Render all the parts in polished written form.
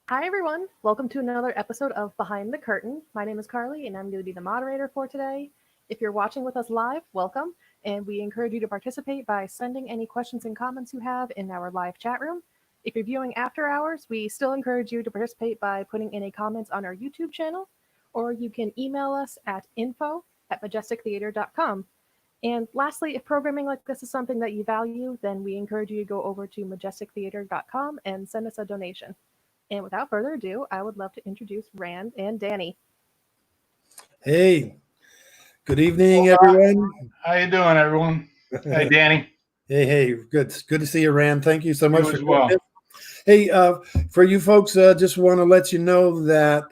Hi, everyone. Welcome to another episode of Behind the Curtain. My name is Carly, and I'm going to be the moderator for today. If you're watching with us live, welcome, and we encourage you to participate by sending any questions and comments you have in our live chat room. If you're viewing after hours, we still encourage you to participate by putting any comments on our YouTube channel, or you can email us at info@majestictheater.com. And lastly, if programming like this is something that you value, then we encourage you to go over to majestictheater.com and send us a donation. And without further ado, I would love to introduce Rand and Danny. Hey, good evening, everyone. How you doing, everyone? Hey, Danny. Hey, good to see you, Rand. Thank you so much You for as well. this. Hey, for you folks, just want to let you know that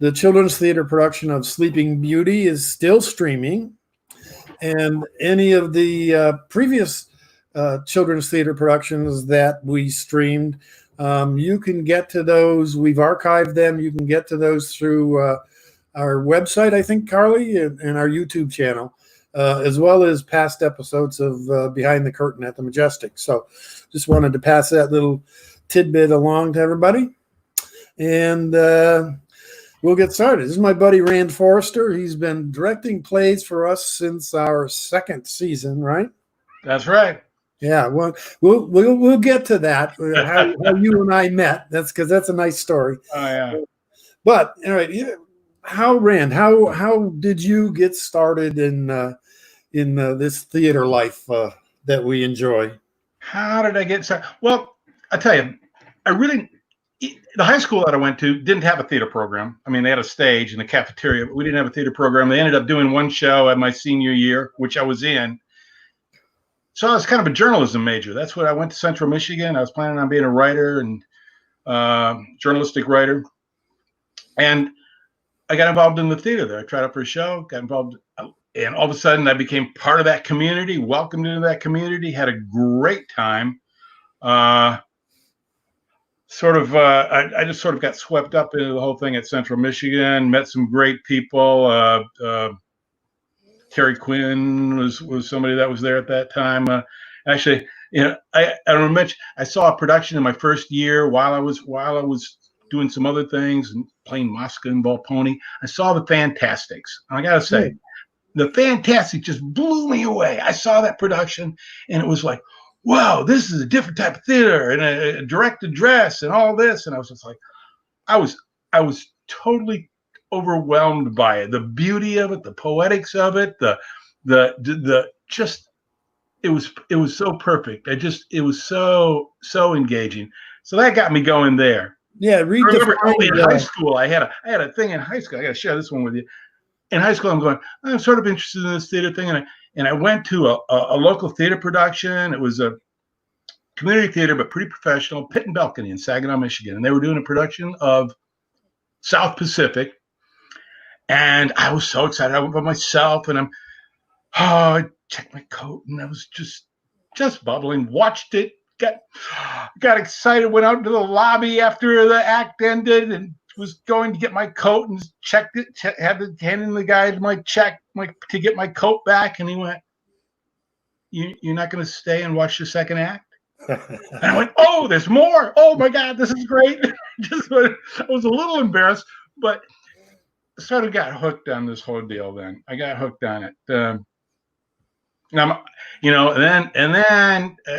the Children's Theater production of Sleeping Beauty is still streaming, and any of the previous Children's Theater productions that we streamed, you can get to those. We've archived them. You can get to those through our website, I think, Carly, and our YouTube channel, as well as past episodes of Behind the Curtain at the Majestic. So just wanted to pass that little tidbit along to everybody. And we'll get started. This is my buddy Rand Foerster. He's been directing plays for us since our second season, right? That's right. Yeah, well, we'll get to that. How you and I met. That's because that's a nice story. Oh yeah. But all right, Rand, how did you get started in this theater life that we enjoy? How did I get started? Well, I tell you, the high school that I went to didn't have a theater program. I mean, they had a stage and a cafeteria, but we didn't have a theater program. They ended up doing one show at my senior year, which I was in. So I was kind of a journalism major. That's what I went to Central Michigan. I was planning on being a writer and journalistic writer. And I got involved in the theater there. I tried out for a show, got involved, and all of a sudden I became part of that community, welcomed into that community, had a great time. I just sort of got swept up into the whole thing at Central Michigan, met some great people. Terry Quinn was somebody that was there at that time. Actually, I don't mention, I saw a production in my first year while I was doing some other things and playing Mosca and Ball Pony. I saw the Fantasticks. And I got to say, the Fantastic just blew me away. I saw that production and it was like, wow, this is a different type of theater and a direct address and all this. And I was just like, I was totally overwhelmed by it. The beauty of it, the poetics of it, the just, it was so perfect. It was so engaging. So that got me going there. Yeah, I remember in high school, I had a thing in high school. I got to share this one with you. In high school, I'm sort of interested in this theater thing, and I went to a local theater production. It was a community theater, but pretty professional, Pit and Balcony in Saginaw, Michigan, and they were doing a production of South Pacific. And I was so excited. I went by myself, and I checked my coat, and I was just bubbling. Watched it, got excited. Went out to the lobby after the act ended, and was going to get my coat and checked it. Had to hand in the guy my check to get my coat back, and he went, "You're not going to stay and watch the second act?" And I went, "Oh, there's more! Oh my God, this is great!" I was a little embarrassed, but sort of got hooked on this whole deal. Then I got hooked on it. And then I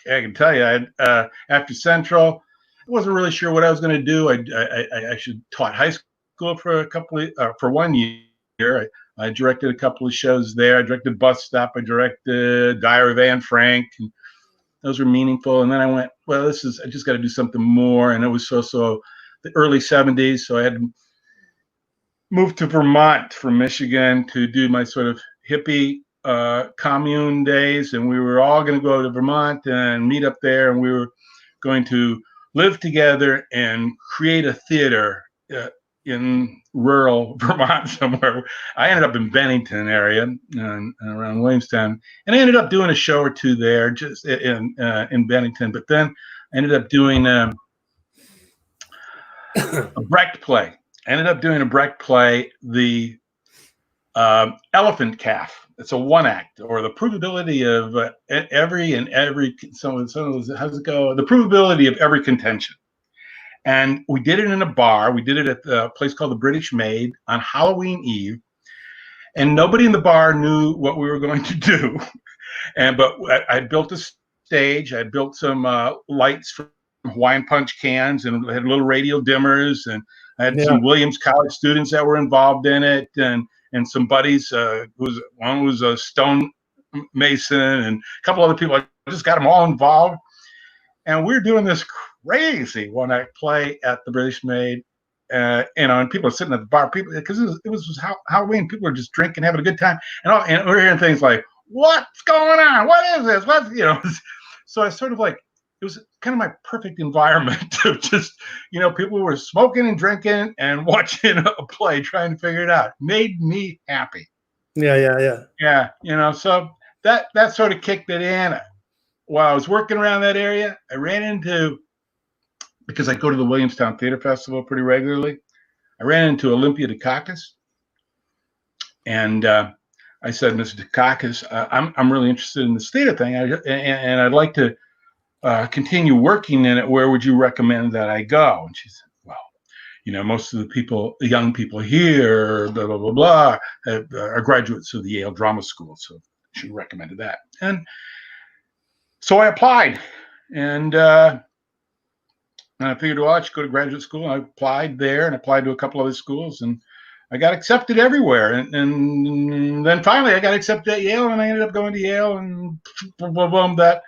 can tell you, after Central, I wasn't really sure what I was going to do. I actually taught high school for for 1 year. I directed a couple of shows there. I directed Bus Stop. I directed Diary of Anne Frank. And those were meaningful. And then I went, well, I just got to do something more. And it was so the early 70s. So I had to move to Vermont from Michigan to do my sort of hippie commune days. And we were all going to go to Vermont and meet up there. And we were going to live together and create a theater in rural Vermont somewhere. I ended up in Bennington area and around Williamstown, and I ended up doing a show or two there, just in Bennington. But then I ended up doing a Brecht play. I ended up doing a Brecht play, the Elephant Calf. It's a one act, or the provability of every. Some of those, how's it go? The provability of every contention. And we did it in a bar. We did it at a place called the British Maid on Halloween Eve. And nobody in the bar knew what we were going to do. But I built a stage. I built some lights from Hawaiian Punch cans, and had little radio dimmers. And I had some Williams College students that were involved in it, and some buddies. One was a stone mason, and a couple other people. I just got them all involved. And we were doing this crazy one-act play at the British Maid, and people are sitting at the bar, because it was Halloween. People were just drinking, having a good time, and we're hearing things like, "What's going on? What is this? So I sort of it was kind of my perfect environment of just, people were smoking and drinking and watching a play, trying to figure it out. Made me happy. Yeah. So that sort of kicked it in. While I was working around that area, I ran into, because I go to the Williamstown Theater Festival pretty regularly, I ran into Olympia Dukakis. And I said, "Mr. Dukakis, I'm really interested in this theater thing, and I'd like to continue working in it. Where would you recommend that I go?" And she said, "Well, most of the young people here, blah, blah, blah, blah, are graduates of the Yale Drama School. So she recommended that." And so I applied, and I figured, well, I should go to graduate school. And I applied there, and applied to a couple other schools, and I got accepted everywhere. And then finally I got accepted at Yale, and I ended up going to Yale, and boom, boom, boom. That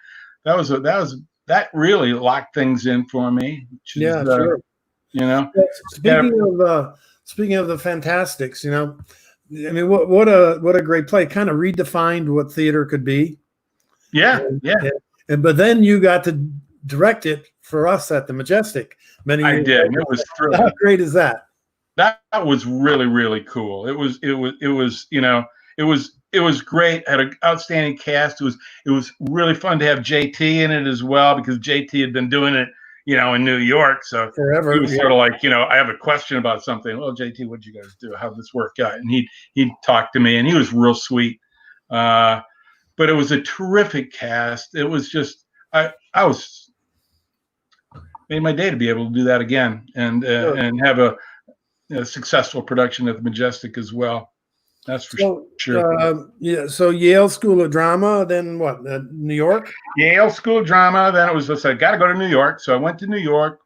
really locked things in for me. Sure. Speaking of the Fantasticks, I mean, what a great play. Kind of redefined what theater could be. But then you got to direct it for us at the Majestic many years I did. ago. It was thrilling. How great is that? That was really, really cool. It was great. Had an outstanding cast. It was really fun to have JT in it as well, because JT had been doing it, in New York. So forever. He was sort of like, I have a question about something. "Well, JT, what'd you guys do? How'd this work out?" And he'd talk to me, and he was real sweet. But it was a terrific cast. It was just, I was made my day to be able to do that again, and have a successful production at the Majestic as well. That's for sure. So Yale School of Drama, then what? New York? Yale School of Drama. Then it was just, I got to go to New York. So I went to New York.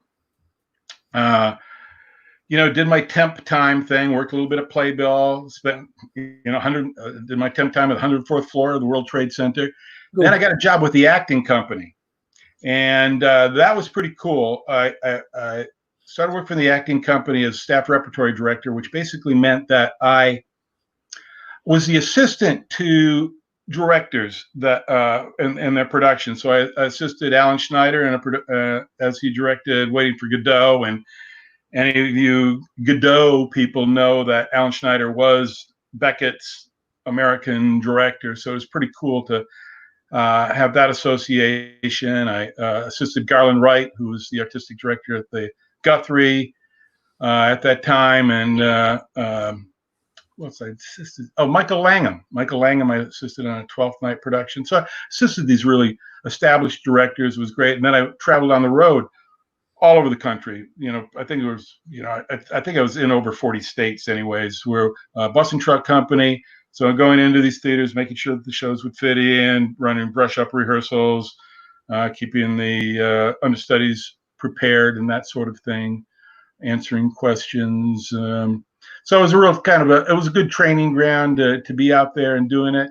Did my temp time thing, worked a little bit at Playbill, spent, did my temp time at the 104th floor of the World Trade Center. Cool. Then I got a job with the acting company, and that was pretty cool. I started working for the acting company as staff repertory director, which basically meant that I was the assistant to directors that in their production. So I assisted Alan Schneider as he directed Waiting for Godot, and any of you Godot people know that Alan Schneider was Beckett's American director. So it was pretty cool to have that association. I assisted Garland Wright, who was the artistic director at the Guthrie at that time, and I assisted? Oh, Michael Langham. I assisted on a 12th Night production. So I assisted these really established directors. It was great. And then I traveled on the road all over the country. I think it was, I think I was in over 40 states anyways. We're a bus and truck company. So going into these theaters, making sure that the shows would fit in, running brush up rehearsals, keeping the understudies prepared and that sort of thing, answering questions. So it was a real it was a good training ground to be out there and doing it.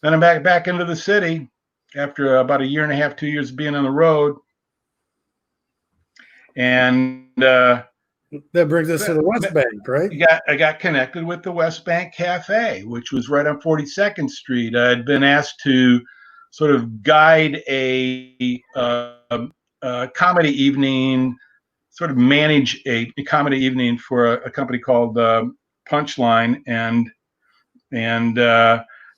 Then I'm back into the city after about a year and a half, 2 years of being on the road. And that brings us to the West Bank, right? I got connected with the West Bank Cafe, which was right on 42nd Street. I'd been asked to sort of guide a comedy evening, sort of manage a comedy evening for a company called Punchline, and then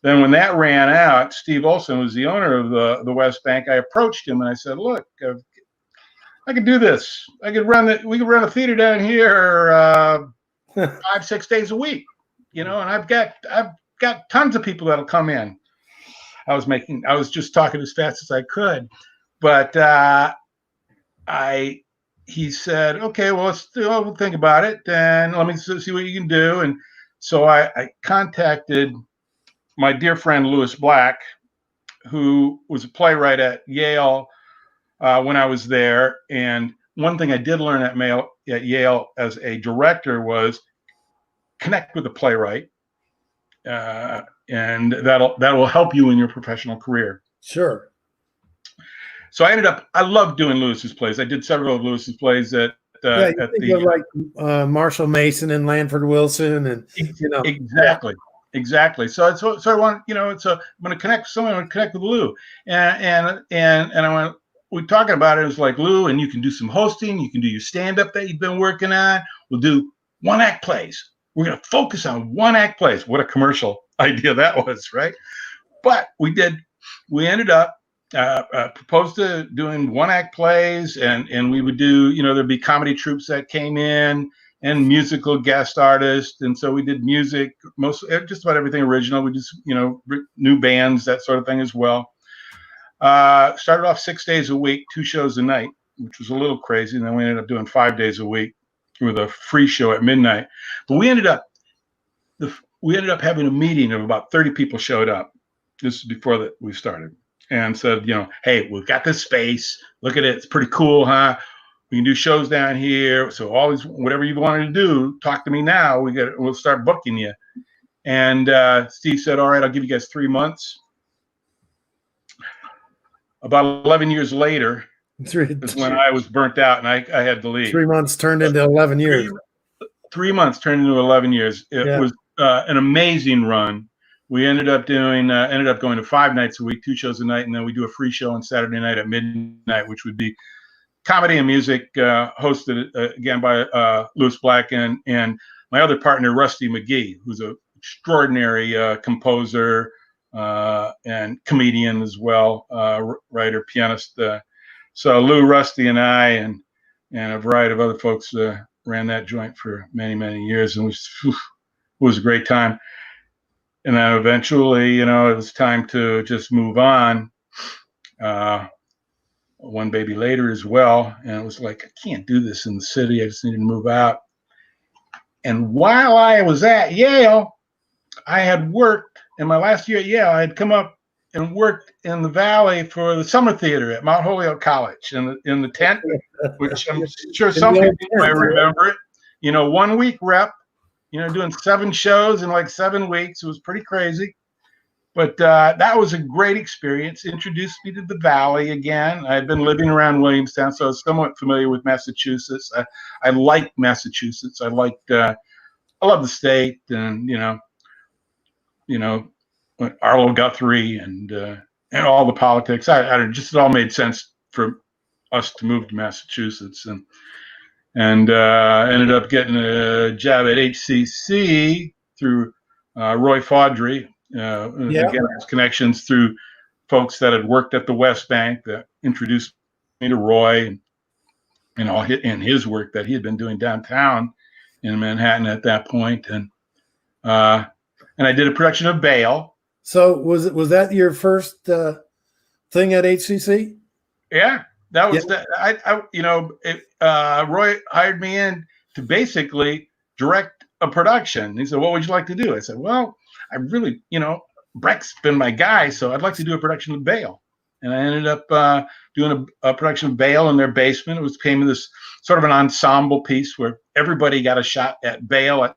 when that ran out, Steve Olson was the owner of the West Bank. I approached him and I said, "Look, I could do this. We could run a theater down here 5-6 days a week, and I've got tons of people that'll come in." I was just talking as fast as I could, but he said, okay, well, we'll think about it, and let me see what you can do. And so I contacted my dear friend Lewis Black, who was a playwright at Yale when I was there. And one thing I did learn at Yale as a director was connect with the playwright, and that will help you in your professional career. Sure. So I loved doing Lewis's plays. I did several of Lewis's plays at like Marshall Mason and Lanford Wilson, and exactly. So I want, I'm going to connect with someone. I'm going to connect with Lou, and I went. We're talking about it. It was like, Lou, and you can do some hosting. You can do your stand-up that you've been working on. We'll do one-act plays. We're going to focus on one-act plays. What a commercial idea that was, right? But we ended up proposed to doing one-act plays, and we would do, there'd be comedy troupes that came in and musical guest artists. And so we did music, just about everything original. We just, new bands, that sort of thing as well. Started off 6 days a week, 2 shows a night, which was a little crazy. And then we ended up doing 5 days a week with a free show at midnight. But we ended up having a meeting of about 30 people showed up. This is before we started, and said, hey, we've got this space. Look at it. It's pretty cool, huh? We can do shows down here. So always, whatever you wanted to do, talk to me now. We'll start booking you. And Steve said, all right, I'll give you guys 3 months. About 11 years later is when I was burnt out and I had to leave. 3 months turned into 11 years. 3 months turned into 11 years. It was an amazing run. We ended up going to 5 nights a week, 2 shows a night, and then we do a free show on Saturday night at midnight, which would be comedy and music, hosted again by Lewis Black and my other partner, Rusty McGee, who's an extraordinary composer and comedian as well, writer, pianist. So Lou, Rusty, and I, and a variety of other folks ran that joint for many, many years, and it was a great time. And then eventually, it was time to just move on. One baby later as well, and it was like, I can't do this in the city. I just need to move out. And while I was at Yale, I had worked in my last year at Yale. I had come up and worked in the Valley for the summer theater at Mount Holyoke College in the tent, which I'm sure some people might remember it. 1 week rep. Doing 7 shows in like 7 weeks. It was pretty crazy. But that was a great experience. Introduced me to the Valley again. I had been living around Williamstown, so I was somewhat familiar with Massachusetts. I liked Massachusetts. I love the state, and Arlo Guthrie and all the politics. It all made sense for us to move to Massachusetts, and ended up getting a job at HCC through Roy Faudrey. Again, his connections through folks that had worked at the West Bank that introduced me to Roy and his work that he had been doing downtown in Manhattan at that point. And I did a production of Bale. So was that your first thing at HCC? Yeah. That was Roy hired me in to basically direct a production. He said, "What would you like to do?" I said, "Well, I really, Breck's been my guy, so I'd like to do a production of Bale." And I ended up doing a production of Bale in their basement. It became this sort of an ensemble piece where everybody got a shot at Bale at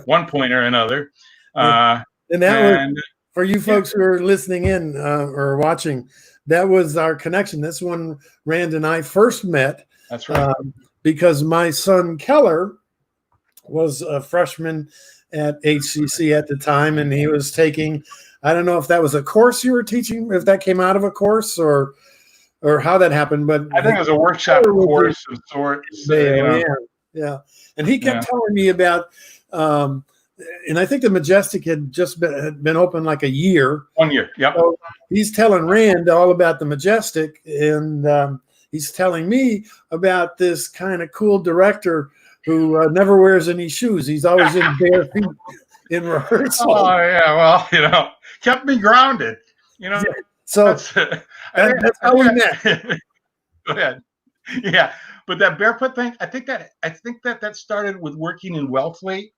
one point or another. And that was, for you folks who are listening in or watching, that was our connection. That's when Rand and I first met. That's right. Because my son Keller was a freshman at HCC at the time, and he was taking, I don't know if that was a course you were teaching, if that came out of a course or how that happened, but I think it was a workshop course of sorts. Yeah. And he kept telling me about, and I think the Majestic had just been open like a year. 1 year, yep. So he's telling Rand all about the Majestic, and he's telling me about this kind of cool director who never wears any shoes. He's always in bare feet in rehearsal. Oh, yeah, well, kept me grounded. So that's how we met. Go ahead. Yeah. But that Barefoot thing, I think that started with working in Wellfleet,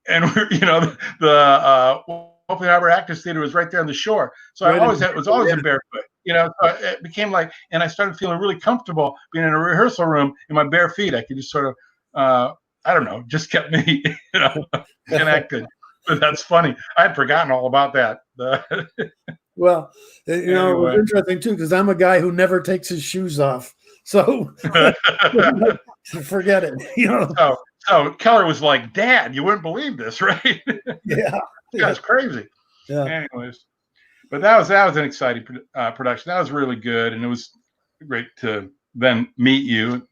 and the Wellfleet Harbor Actors Theater was right there on the shore. So I was always in Barefoot. So it became like, and I started feeling really comfortable being in a rehearsal room in my bare feet. I could just sort of, I don't know, just kept me, connected. But that's funny. I had forgotten all about that. Well, it was interesting too, because I'm a guy who never takes his shoes off. So forget it. So Keller was like, "Dad, you wouldn't believe this, right?" Yeah. That's crazy. Yeah. Anyways, but that was an exciting production. That was really good, and it was great to then meet you.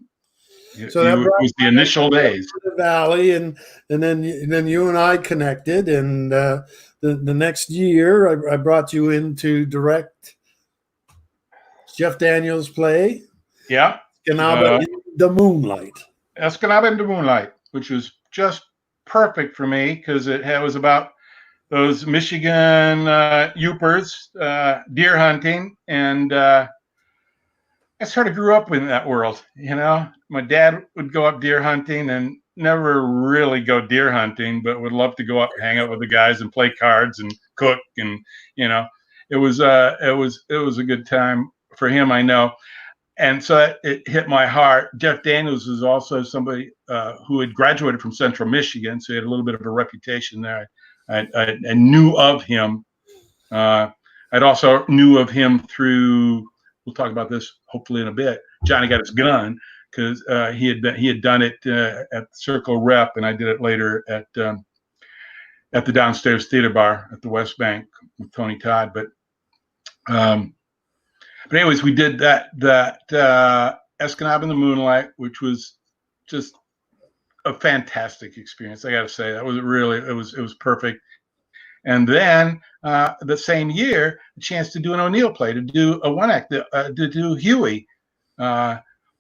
So it was the initial days. The Valley, and then you and I connected, and the next year I brought you in to direct Jeff Daniels' play. Yeah, Escanaba in the Moonlight. Escanaba in the Moonlight, which was just perfect for me because it was about those Michigan Yoopers, deer hunting, and I sort of grew up in that world. My dad would go up deer hunting and never really go deer hunting, but would love to go up and hang out with the guys and play cards and cook. And, it was a good time for him, I know. And so it hit my heart. Jeff Daniels was also somebody who had graduated from Central Michigan, so he had a little bit of a reputation there. I knew of him. I'd also knew of him through, we'll talk about this hopefully in a bit, Johnny Got His Gun, because he had done it at Circle Rep, and I did it later at the Downstairs Theater Bar at the West Bank with Tony Todd. But anyways, we did that Escanaba in the Moonlight, which was just a fantastic experience. I got to say, that was it was perfect. And then the same year, a chance to do an O'Neill play, to do a one act, to do Huey,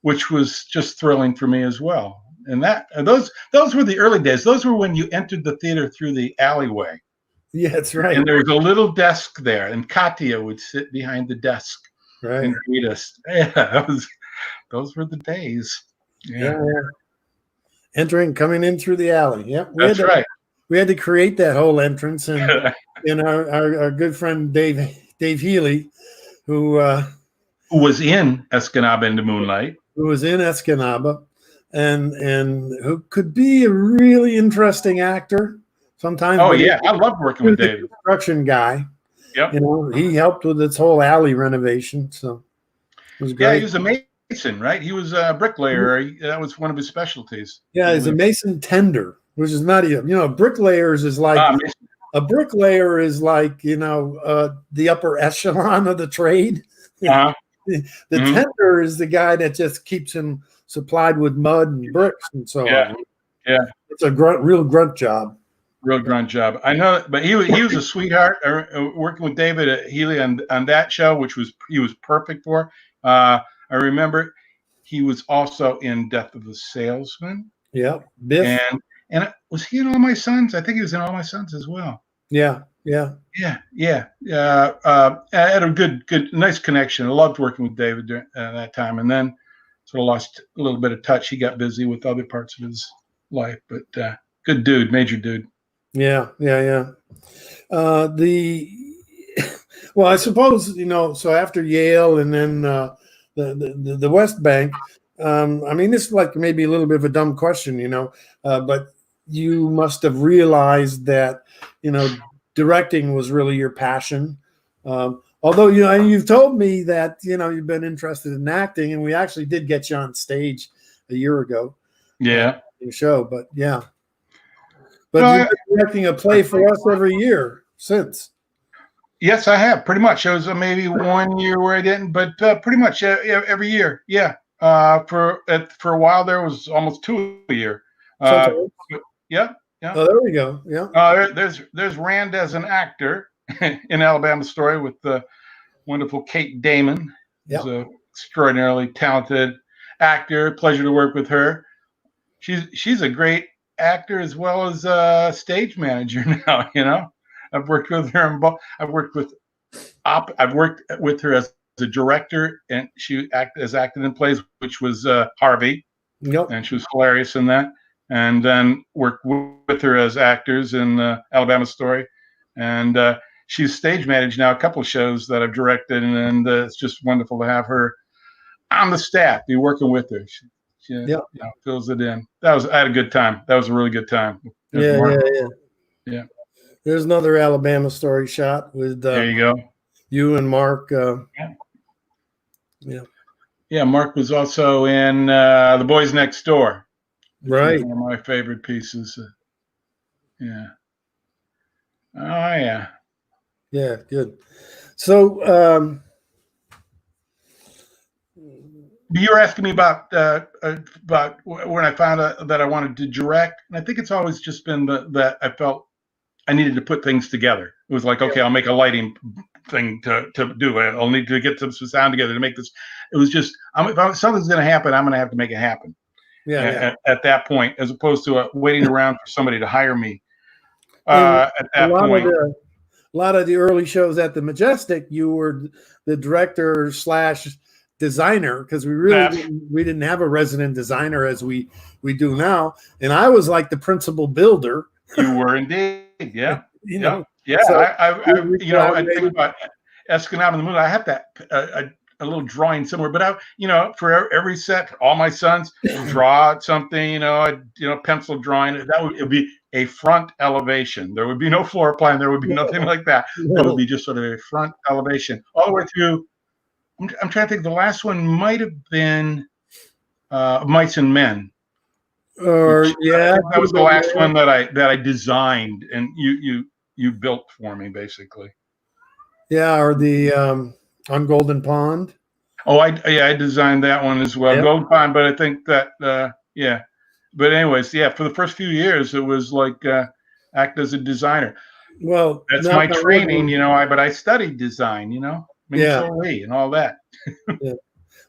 which was just thrilling for me as well. And those were the early days. Those were when you entered the theater through the alleyway. Yeah, that's right. And there was a little desk there, and Katia would sit behind the desk and greet us. Yeah, those were the days. Yeah. Coming in through the alley. Yep. That's right. We had to create that whole entrance, and our good friend Dave Healy, who was in Escanaba in the Moonlight, and who could be a really interesting actor sometimes. Oh yeah, I loved working with Dave. Construction guy. Yep. He helped with this whole alley renovation, so it was great. Yeah, he was a mason, right? He was a bricklayer. That was one of his specialties. Yeah, he's a mason tender, which is not bricklayers is like a bricklayer is like the upper echelon of the trade. The tender is the guy that just keeps him supplied with mud and bricks and so on. Yeah, it's a real grunt job. Real grunt job. I know, but he was a sweetheart. Working with David Healy on that show, which he was perfect for. I remember he was also in Death of a Salesman. Yeah, Biff. And was he in All My Sons? I think he was in All My Sons as well. Yeah. I had a good, nice connection. I loved working with David during that time, and then sort of lost a little bit of touch. He got busy with other parts of his life, but good dude, major dude. Yeah. Well, I suppose so after Yale and then the West Bank. This is like maybe a little bit of a dumb question, but you must have realized that directing was really your passion. Although you've told me that you've been interested in acting, and we actually did get you on stage a year ago. Yeah, show, but yeah. But you've been directing a play for us every year since. Yes, I have. Pretty much. There was maybe 1 year where I didn't, but pretty much every year. Yeah. For a while there was almost 2 a year. Yeah. Oh, there we go. Yeah. There's Rand as an actor in Alabama Story with the wonderful Kate Damon. Yep. Who's an extraordinarily talented actor. Pleasure to work with her. She's a great actor as well as a stage manager now. I've worked with her I've worked with her as a director, and she acted in plays, which was Harvey, Yep. and she was hilarious in that. And then worked with her as actors in Alabama Story, and she's stage managed now a couple of shows that I've directed, and it's just wonderful to have her on the staff, be working with her. She fills it in. I had a good time. That was a really good time. Yeah. There's another Alabama Story shot with there you go. You and Mark. Yeah, Mark was also in The Boys Next Door. Right. One of my favorite pieces. Yeah. Oh, yeah. Yeah, good. So, you were asking me about when I found out that I wanted to direct, and I think it's always just been that I felt I needed to put things together. It was like, okay, I'll make a lighting thing to do it. I'll need to get some sound together to make this. It was just, if something's going to happen, I'm going to have to make it happen. At that point, as opposed to waiting around for somebody to hire me. At that point, a lot of the early shows at the Majestic, you were the director / designer, because we didn't have a resident designer as we do now, and I was like the principal builder. You were indeed, yeah. So I think about Eskin Out in the Moonlight. I have that a little drawing somewhere, but for every set, all my sons draw something, pencil drawing. It would be a front elevation. There would be no floor plan. There would be nothing like that. It would be just sort of a front elevation all the way through. I'm trying to think. The last one might have been Mice and Men. That was the last one that I designed, and you built for me, basically. Yeah, or the on Golden Pond. Oh, I designed that one as well. Yep. Golden Pond, but I think that But anyways, for the first few years, it was like act as a designer. Well, that's my training, but I studied design, Minnesota and all that. Yeah.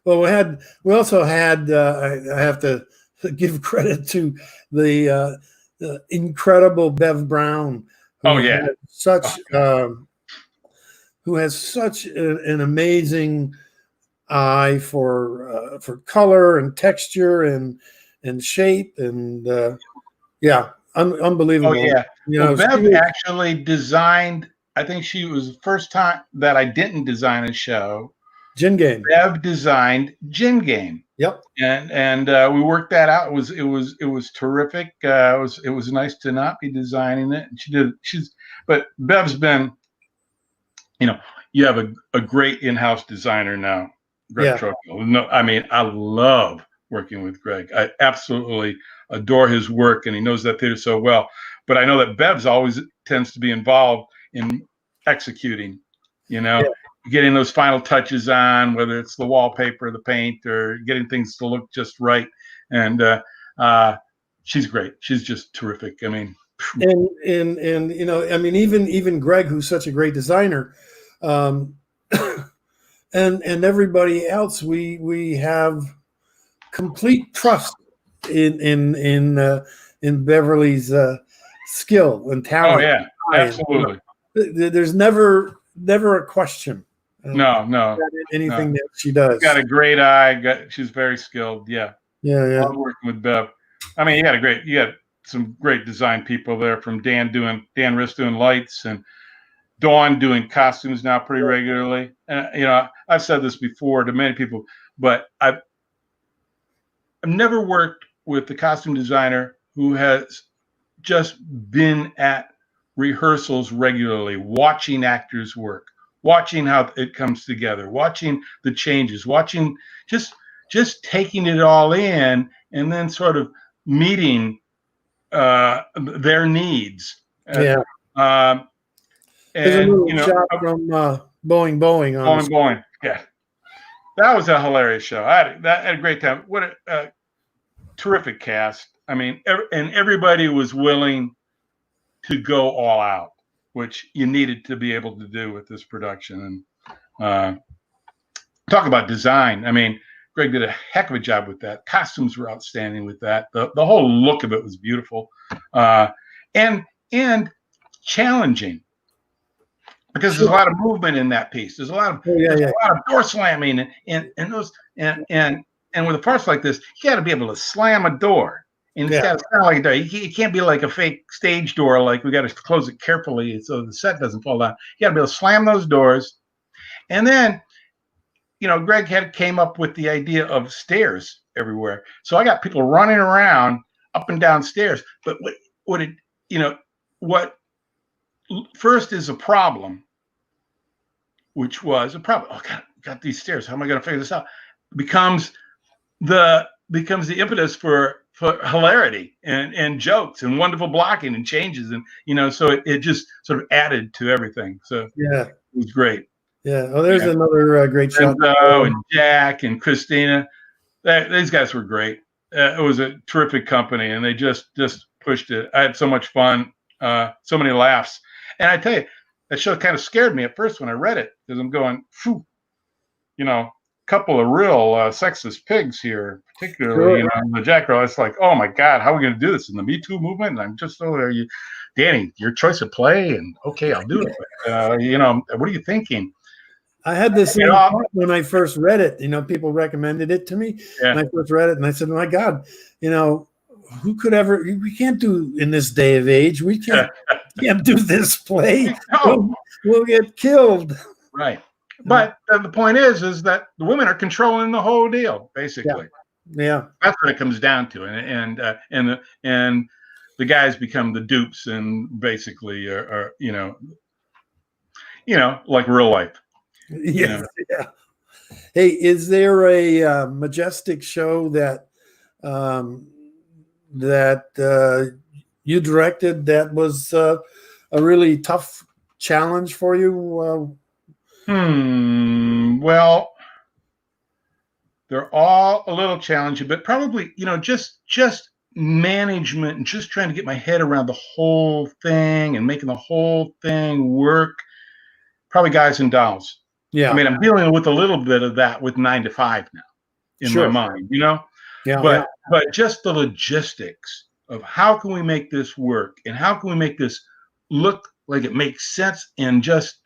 Well, we also had I have to give credit to the incredible Bev Brown. Who has such an amazing eye for color and texture and shape and unbelievable. Oh yeah, Bev actually designed. I think she was the first time that I didn't design a show. Gin Game. Bev designed Gin Game. Yep. And we worked that out. It was terrific. It was nice to not be designing it. And but Bev's been, you have a great in-house designer now, Greg Tropiel. No, I mean, I love working with Greg. I absolutely adore his work, and he knows that theater so well. But I know that Bev's always tends to be involved in executing, getting those final touches on, whether it's the wallpaper, the paint, or getting things to look just right. And she's great. She's just terrific. I mean, and even Greg, who's such a great designer, and everybody else, we have complete trust in Beverly's skill and talent. Oh yeah, absolutely. There's never a question. No. Anything that she does. She's got a great eye. She's very skilled. Yeah. I'm working with Bev. I mean, you got some great design people there, from Dan Riss doing lights, and Dawn doing costumes now pretty regularly. And I've said this before to many people, but I've never worked with the costume designer who has just been at rehearsals regularly, watching actors work, watching how it comes together, watching the changes, watching just taking it all in, and then sort of meeting their needs. There's a little shot from Boeing. Yeah, that was a hilarious show. I had a great time. What a terrific cast. I mean, and everybody was willing to go all out, which you needed to be able to do with this production. And talk about design. I mean, Greg did a heck of a job with that. Costumes were outstanding with that. The whole look of it was beautiful, and challenging, because there's a lot of movement in that piece. There's a lot of door slamming and And with a farce like this, you got to be able to slam a door, and it's got to sound like a door. It can't be like a fake stage door. Like we got to close it carefully so the set doesn't fall down. You got to be able to slam those doors, and then, Greg came up with the idea of stairs everywhere. So I got people running around up and down stairs. But what first is a problem, which was a problem. Oh God, got these stairs. How am I going to figure this out? Becomes the impetus for hilarity and jokes and wonderful blocking and changes, and so it just sort of added to everything. So it was great. Yeah. Oh, there's another great shot. And Jack and Christina, these guys were great. It was a terrific company, and they just pushed it. I had so much fun, so many laughs, and I tell you, that show kind of scared me at first when I read it, because I'm going, phew, couple of real sexist pigs here, particularly the Jack Girl. It's like, oh my God, how are we going to do this in the Me Too movement? And I'm just so Danny, your choice of play, and okay, I'll do it. What are you thinking? I had this thought when I first read it. People recommended it to me, and I first read it, and I said, "My God, who could ever? We can't do in this day of age. We can't do this play. We'll get killed." Right. But the point is that the women are controlling the whole deal, basically. Yeah. That's what it comes down to, and the guys become the dupes, and basically are like real life. Yes. Yeah. Hey, is there a Majestic show that you directed that was a really tough challenge for you? Well, they're all a little challenging, but probably, just management and just trying to get my head around the whole thing and making the whole thing work. Probably Guys and Dolls. Yeah. I mean, I'm dealing with a little bit of that with 9 to 5 now in my mind, Yeah. But just the logistics of how can we make this work, and how can we make this look like it makes sense, and just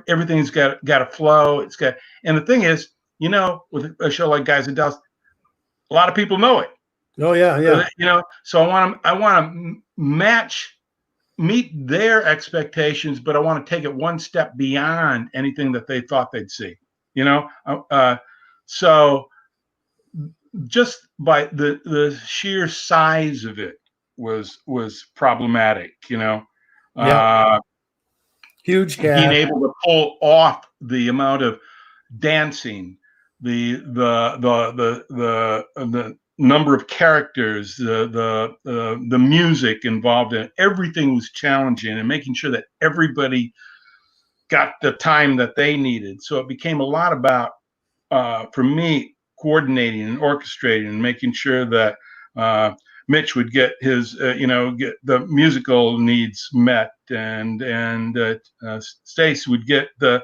everything's got to flow. And the thing is, with a show like Guys and Dolls, a lot of people know it. Oh yeah. So I want to meet their expectations, but I want to take it one step beyond anything that they thought they'd see. So just by the sheer size of it was problematic. Huge cast. Being able to pull off the amount of dancing, the number of characters, the music involved in it, everything was challenging, and making sure that everybody got the time that they needed. So it became a lot about, for me, coordinating and orchestrating and making sure that Mitch would get his, get the musical needs met, and Stace would get the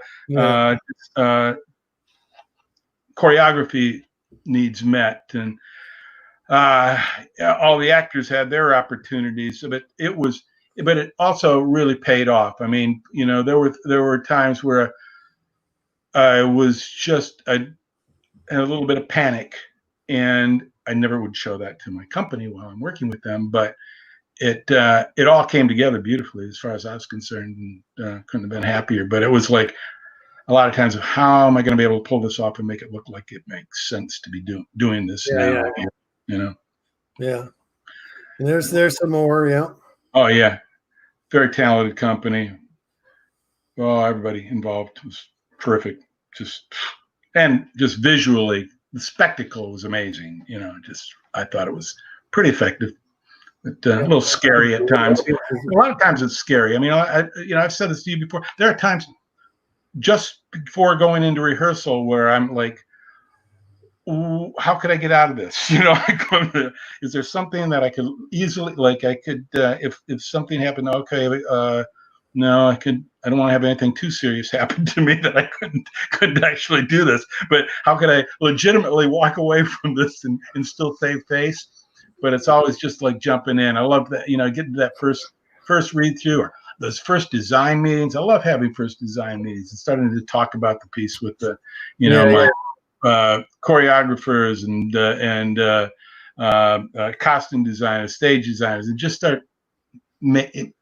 choreography needs met, and all the actors had their opportunities. But it also really paid off. I mean, there were times where I had a little bit of panic, and I never would show that to my company while I'm working with them, but it all came together beautifully as far as I was concerned, and couldn't have been happier. But it was like a lot of times of, how am I going to be able to pull this off and make it look like it makes sense to be doing this now? Yeah. And there's some more. Yeah. Oh yeah. Very talented company. Oh, everybody involved was terrific. Just visually, the spectacle was amazing. I thought it was pretty effective, but a little scary at times. A lot of times it's scary. I mean, I've said this to you before. There are times just before going into rehearsal where I'm like, ooh, how could I get out of this? Is there something that I could easily, if something happened, okay, no, I don't want to have anything too serious happen to me that I couldn't actually do this. But how could I legitimately walk away from this and still save face? But it's always just like jumping in. I love that, getting to that first read through, or those first design meetings. I love having first design meetings and starting to talk about the piece with the, choreographers and costume designers, stage designers, and just start it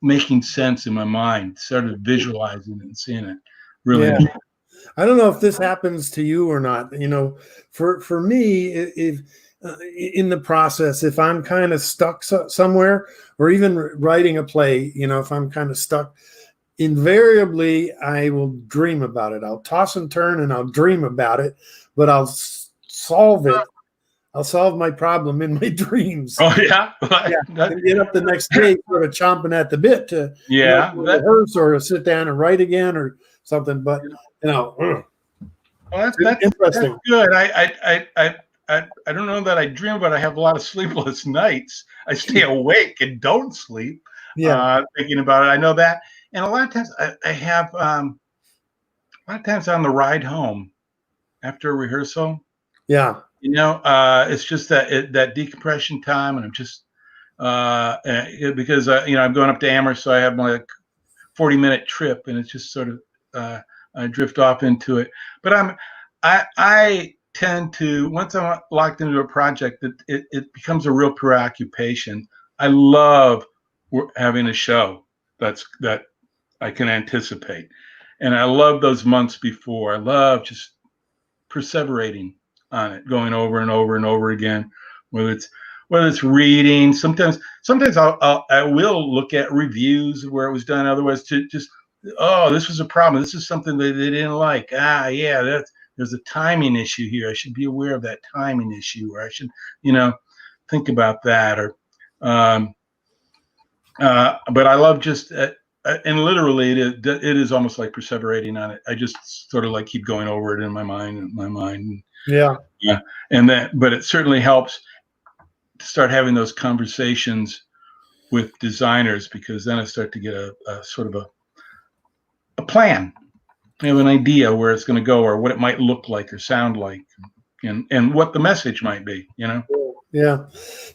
making sense in my mind, started visualizing it and seeing it. Really. Yeah. I don't know if this happens to you or not. For me, if in the process, if I'm kind of stuck somewhere, or even writing a play, if I'm kind of stuck, invariably I will dream about it. I'll toss and turn and I'll dream about it, but I'll solve it. I'll solve my problem in my dreams. Oh yeah, And get up the next day sort of chomping at the bit to rehearse or sit down and write again or something. But well, that's interesting. That's good. I don't know that I dream, but I have a lot of sleepless nights. I stay awake and don't sleep. Thinking about it. I know that, and a lot of times I have a lot of times on the ride home after a rehearsal. Yeah. It's just that decompression time, and I'm just because I'm going up to Amherst, so I have my 40-minute trip, and it's just sort of I drift off into it. But I tend to, once I'm locked into a project, that it becomes a real preoccupation. I love having a show that I can anticipate, and I love those months before. I love just perseverating on it, going over and over and over again, whether it's reading. Sometimes I will look at reviews of where it was done. Otherwise, to just, this was a problem. This is something that they didn't like. There's a timing issue here. I should be aware of that timing issue, or I should, think about that. Or, but I love just, and literally it is almost like perseverating on it. I just sort of like keep going over it in my mind. Yeah. But it certainly helps to start having those conversations with designers, because then I start to get a sort of a plan. I have an idea where it's going to go, or what it might look like or sound like, and what the message might be. Yeah.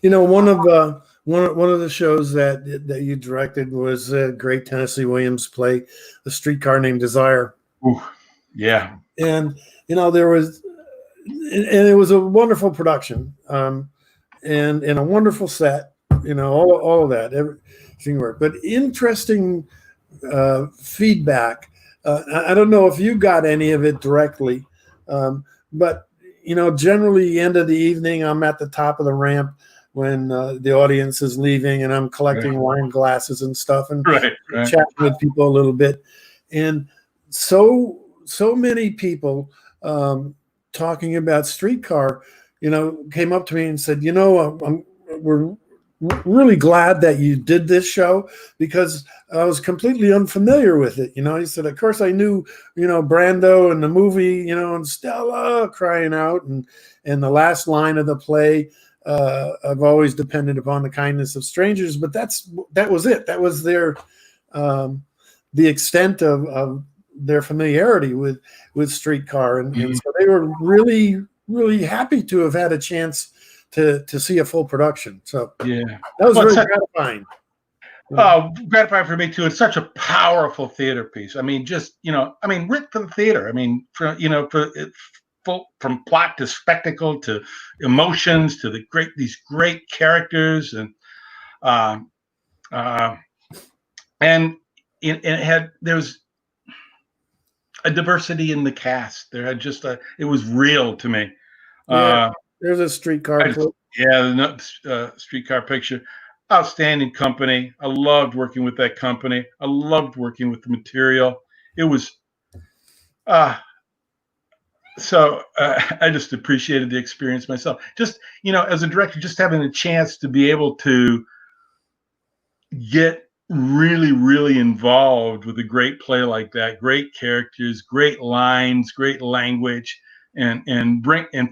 One of the shows that you directed was a great Tennessee Williams play, A Streetcar Named Desire. Ooh, yeah. And it was a wonderful production, and a wonderful set. All of that, everything worked. But interesting feedback. I don't know if you got any of it directly, but generally, end of the evening, I'm at the top of the ramp when the audience is leaving, and I'm collecting wine glasses and stuff, and chatting with people a little bit. And so many people talking about Streetcar, came up to me and said, we're really glad that you did this show, because I was completely unfamiliar with it. He said, of course I knew, Brando and the movie, and Stella crying out, and the last line of the play, I've always depended upon the kindness of strangers, but that was it. That was their, the extent of their familiarity with Streetcar. And so they were really, really happy to have had a chance to see a full production. So that was really gratifying. Gratifying for me too. It's such a powerful theater piece. I mean, written for the theater. I mean, from plot to spectacle to emotions to these great characters, and there's a diversity in the cast. There had just it was real to me. There's a streetcar. Streetcar picture. Outstanding company. I loved working with that company. I loved working with the material. It was, I just appreciated the experience myself. Just, as a director, just having the chance to be able to get really, really involved with a great play like that, great characters, great lines, great language, and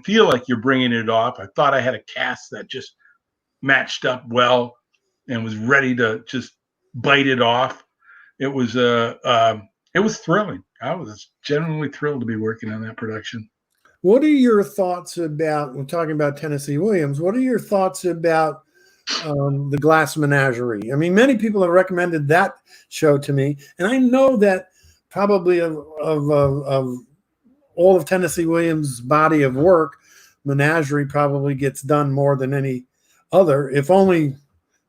feel like you're bringing it off. I thought I had a cast that just matched up well and was ready to just bite it off. It was thrilling. I was genuinely thrilled to be working on that production. What are your thoughts about, we're talking about Tennessee Williams, what are your thoughts about the Glass Menagerie? I mean, many people have recommended that show to me, and I know that probably of all of Tennessee Williams' body of work, Menagerie probably gets done more than any other, if only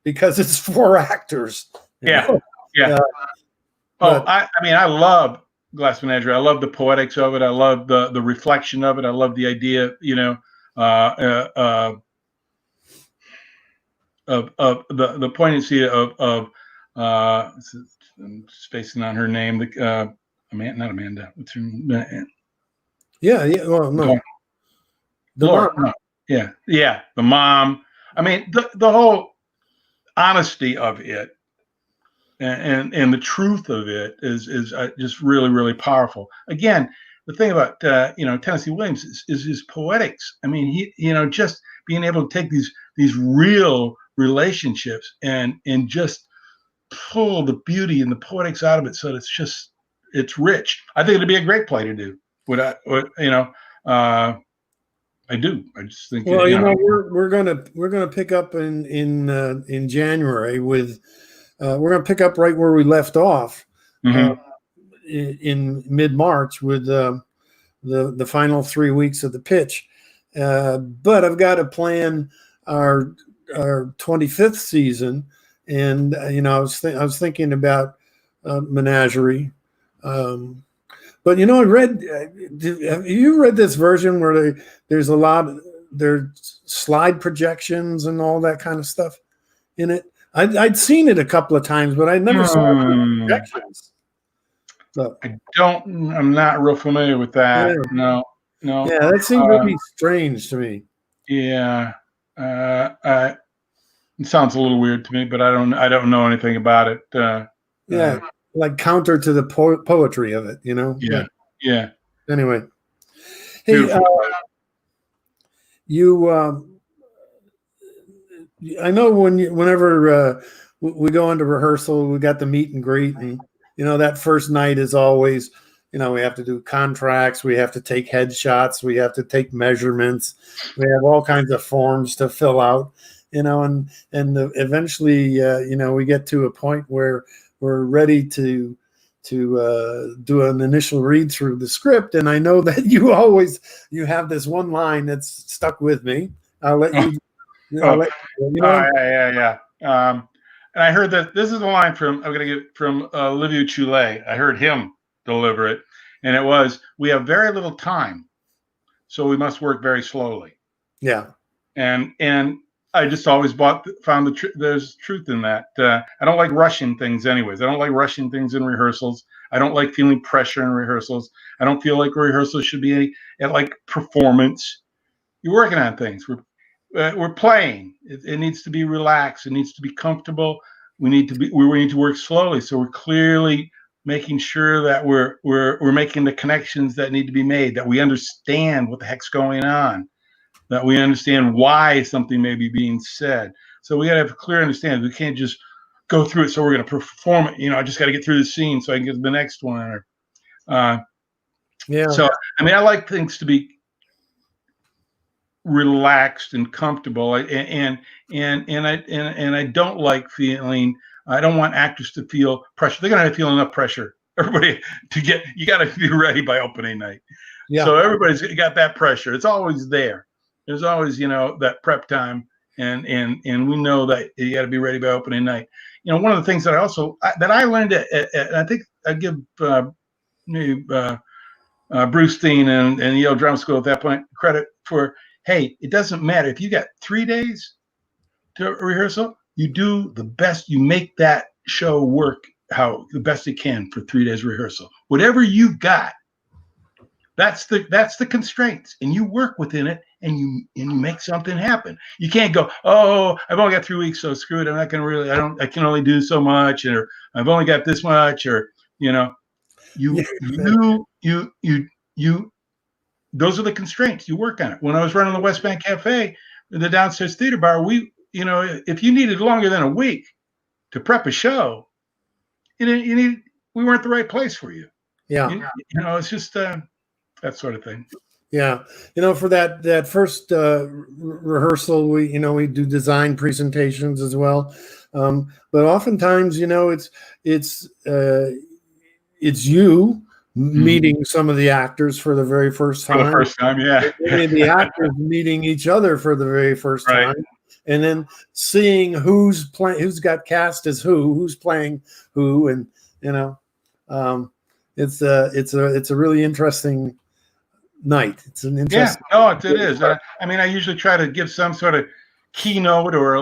because it's 4 actors. Yeah. Yeah. I mean, I love Glass Menagerie. I love the poetics of it. I love the reflection of it. I love the idea, of the poignancy of I'm spacing on her name. Not Amanda. What's her name? Yeah. Well, no. The Laura, mom. no. Yeah. The mom. I mean, the whole honesty of it and the truth of it is just really, really powerful. Again, the thing about Tennessee Williams is his poetics. I mean, he just being able to take these real relationships and just pull the beauty and the poetics out of it, so that it's rich. I think it'd be a great play to do. I do. I just think. Well, we're gonna pick up in January with. We're gonna pick up right where we left off in mid-March with the final 3 weeks of the pitch. But I've got to plan our 25th season, and I was thinking about Menagerie. But I read. Have you read this version where there's slide projections and all that kind of stuff in it? I'd seen it a couple of times, but I never saw projections. So, I'm not real familiar with that. Yeah. No. Yeah, that seemed really strange to me. Yeah. It sounds a little weird to me, but I don't know anything about it. Like counter to the poetry of it, Yeah. Anyway, hey, I know whenever we go into rehearsal, we got the meet and greet, and that first night is always, we have to do contracts, we have to take headshots, we have to take measurements, we have all kinds of forms to fill out, and eventually, we get to a point where we're ready to do an initial read through the script, and I know that you have this one line that's stuck with me. I'll let you. Yeah. And I heard that this is a line I'm going to get from Olivier Choulet. I heard him deliver it, and it was, "We have very little time, so we must work very slowly." Yeah. And I just always found there's truth in that. I don't like rushing things anyways. I don't like rushing things in rehearsals. I don't like feeling pressure in rehearsals. I don't feel like rehearsals should be like performance. You're working on things. We're playing. It needs to be relaxed. It needs to be comfortable. We need to work slowly. So we're clearly making sure that we're making the connections that need to be made, that we understand what the heck's going on, that we understand why something may be being said. So we got to have a clear understanding. We can't just go through it. So we're going to perform it. I just got to get through the scene so I can get to the next one. So, I mean, I like things to be relaxed and comfortable, and I don't like feeling. I don't want actors to feel pressure. They're gonna feel enough pressure. Everybody you got to be ready by opening night. Yeah. So everybody's got that pressure. It's always there. There's always that prep time, and we know that you got to be ready by opening night. One of the things that I learned I think I give Bruce Steen and Yale Drama School at that point credit for. Hey, it doesn't matter if you got 3 days to rehearsal. You do the best. You make that show work the best it can for 3 days rehearsal. Whatever you've got, that's the constraints, and you work within it, and you make something happen. You can't go, oh, I've only got 3 weeks, so screw it. I'm not gonna I can only do so much, or I've only got this much, or those are the constraints. You work on it. When I was running the West Bank Cafe, the downstairs theater bar, if you needed longer than a week to prep a show, we weren't the right place for you. Yeah. It's just that sort of thing. Yeah. For that first rehearsal, we do design presentations as well. But oftentimes, it's you meeting some of the actors for the very first time. For the first time, yeah. Many of the actors meeting each other for the very first Right. time, and then seeing who's got cast as who's playing who, and it's a really interesting night. It's an interesting. Yeah, no, it is. I mean, I usually try to give some sort of keynote or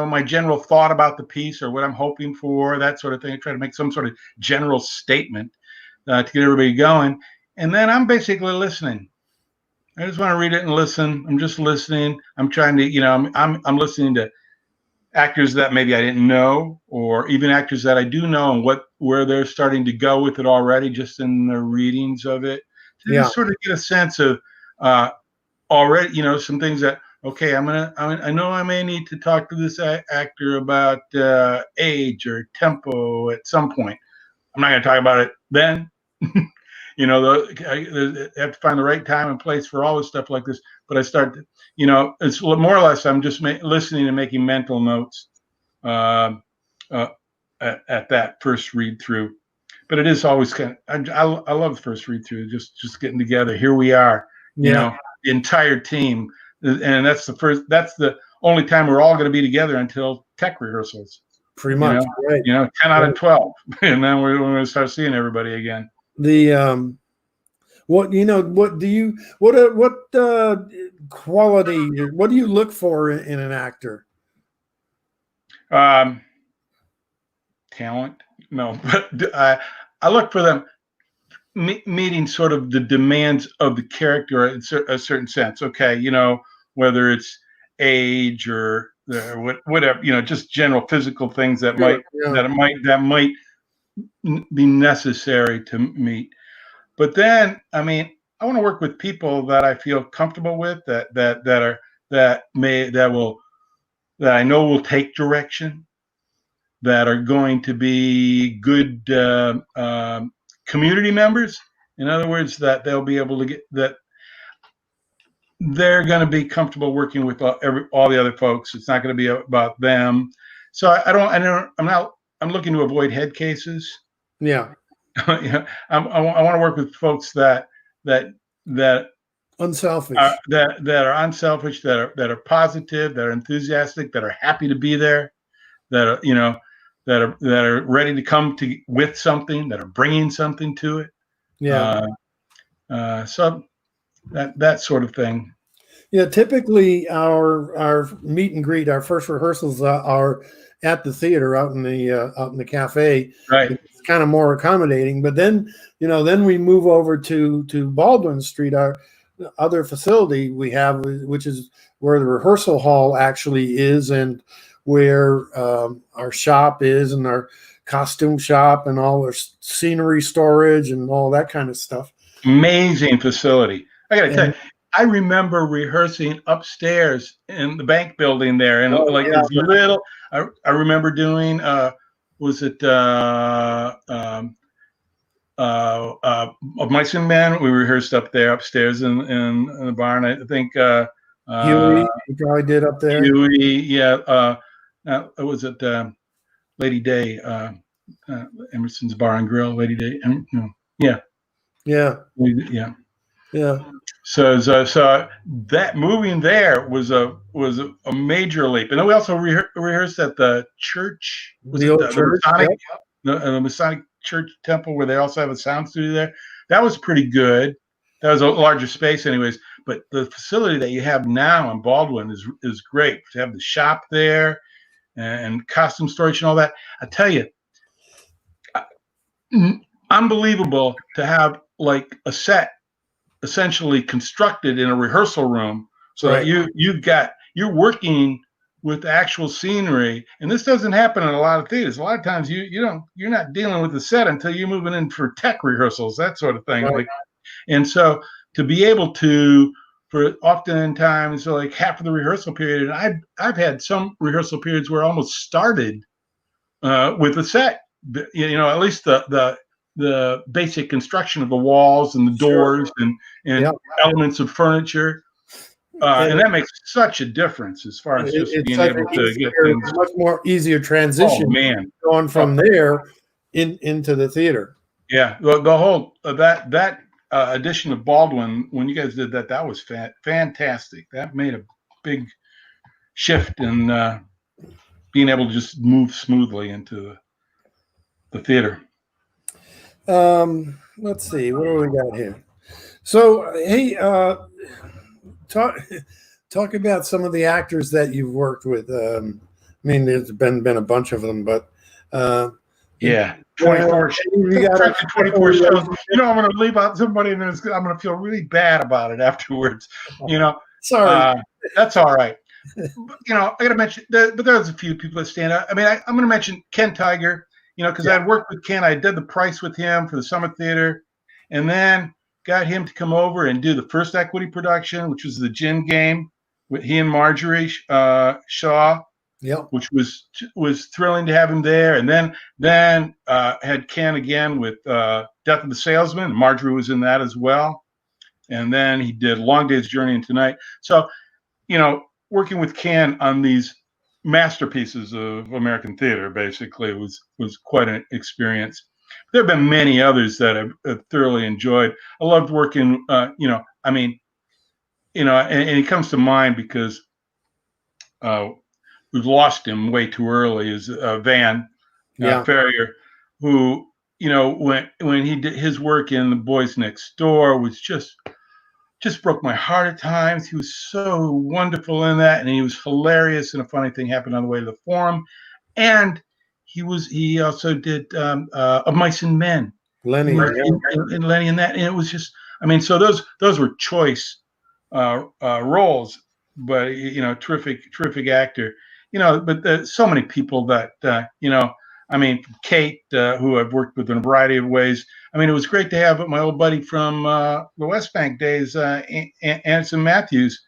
my general thought about the piece or what I'm hoping for, that sort of thing. I try to make some sort of general statement to get everybody going. And then I'm basically listening. I just want to read it and listen. I'm just listening. I'm trying to, I'm listening to actors that maybe I didn't know, or even actors that I do know, and where they're starting to go with it already, just in their readings of it. To just sort of get a sense of already, some things that, okay, I know I may need to talk to this actor about age or tempo at some point. I'm not going to talk about it then. I have to find the right time and place for all this stuff like this. But I start to, it's more or less I'm just listening and making mental notes at that first read through. But it is always kind of, I love the first read through, just getting together. Here we are, the entire team. And that's the only time we're all going to be together until tech rehearsals. Pretty much, right? 10 out of 12, and then we're going to start seeing everybody again. What quality? What do you look for in an actor? Talent? No, but I look for them meeting sort of the demands of the character in a certain sense. Okay, whether it's age or whatever, just general physical things that might be necessary to meet. But then, I mean, I want to work with people that I feel comfortable with, that I know will take direction, that are going to be good community members. In other words, that they'll be able to they're going to be comfortable working with all the other folks. It's not going to be about them. So I'm looking to avoid head cases. Yeah. I want to work with folks that unselfish, that are unselfish, that are positive, that are enthusiastic, that are happy to be there, that are ready to come with something, that are bringing something to it. Yeah. So that sort of thing. Yeah. Typically, our meet and greet, our first rehearsals are at the theater, out in the cafe. Right. It's kind of more accommodating. But then we move over to Baldwin Street, our other facility we have, which is where the rehearsal hall actually is, and where our shop is, and our costume shop, and all our scenery storage and all that kind of stuff. Amazing facility. I got to tell you, I remember rehearsing upstairs in the bank building there, and this little. I remember doing. Was it of Mice and Men? We rehearsed up there upstairs in the barn. I think Huey, you probably did up there. Huey, yeah. Was it Lady Day? Emerson's Bar and Grill, Lady Day. Yeah. So that moving there was a major leap, and then we also rehearsed at the church. Was the it old the church? Masonic, the Masonic Church Temple, where they also have a sound studio there? That was pretty good. That was a larger space, anyways. But the facility that you have now in Baldwin is great. To have the shop there and costume storage and all that. I tell you, unbelievable to have like a set essentially constructed in a rehearsal room, so that you're working with actual scenery. And this doesn't happen in a lot of theaters. A lot of times you're not dealing with the set until you're moving in for tech rehearsals, that sort of thing. Right. And so to be able to, for oftentimes like half of the rehearsal period, and I've had some rehearsal periods where I almost started with a set, at least the basic construction of the walls and the doors and elements of furniture. And that makes such a difference as far as just being able to get things. Much more easier transition. Oh, man. Going from there into the theater. Yeah, the whole that edition of Baldwin, when you guys did that, that was fantastic. That made a big shift in being able to just move smoothly into the theater. Let's see, what do we got here? So, hey, talk about some of the actors that you've worked with. I mean, there's been a bunch of them, but yeah, 24. You got 24 shows. You know, I'm going to leave out somebody, and I'm going to feel really bad about it afterwards. You know, sorry, that's all right. You know, I got to mention, but there's a few people that stand out. I mean, I'm going to mention Ken Tiger. You know, because I had worked with Ken, I did the price with him for the Summer Theater, and then got him to come over and do the first equity production, which was the Gin Game with he and Marjorie Shaw. Which was thrilling to have him there. And then had Ken again with Death of the Salesman. Marjorie was in that as well. And then he did Long Day's Journey into Night. So, you know, working with Ken on these masterpieces of American theater basically was quite an experience. There have been many others that I've thoroughly enjoyed. I loved working, you know, I mean, you know, and he comes to mind because we've lost him way too early, is Van Ferrier, who, you know, when he did his work in The Boys Next Door was just broke my heart at times. He was so wonderful in that, and he was hilarious. And a funny thing happened on the way to the Forum, and he also did Of Mice and Men, Lenny, and Lenny in that, and it was just, I mean, so those were choice roles, but you know, terrific actor. You know, but so many people that you know, I mean, Kate, who I've worked with in a variety of ways. I mean, it was great to have my old buddy from the West Bank days, Anson Matthews,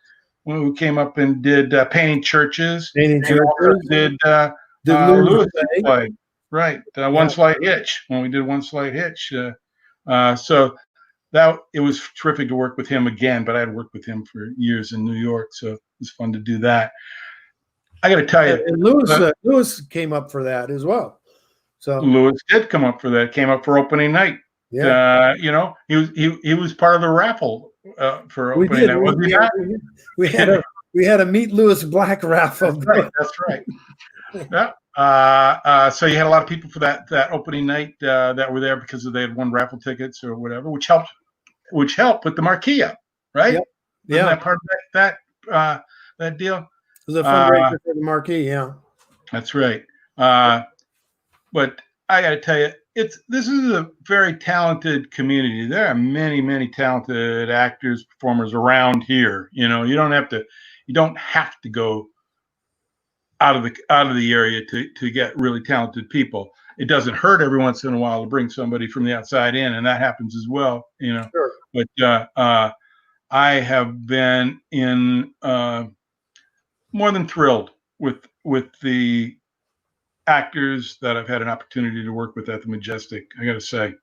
who came up and did Painting Churches. Painting Churches. Did Lewis play, right? One Slight Hitch, when we did One Slight Hitch. So that it was terrific to work with him again, but I had worked with him for years in New York, so it was fun to do that. I got to tell you, and Lewis came up for that as well. So Lewis did come up for that. Came up for opening night. Yeah, you know, he was part of the raffle for opening night. We had a Meet Lewis Black raffle. That's right. Yeah. So you had a lot of people for that opening night that were there because they had won raffle tickets or whatever, which helped with the marquee up, right? Yep. Yeah. That part of that deal. It was a fundraiser for the marquee. Yeah. That's right. But I got to tell you, this is a very talented community. There are many, many talented actors, performers around here. You know, you don't have to go out of the area to get really talented people. It doesn't hurt every once in a while to bring somebody from the outside in, and that happens as well. You know, sure. But I have been in more than thrilled with the actors that I've had an opportunity to work with at the Majestic. I got to say,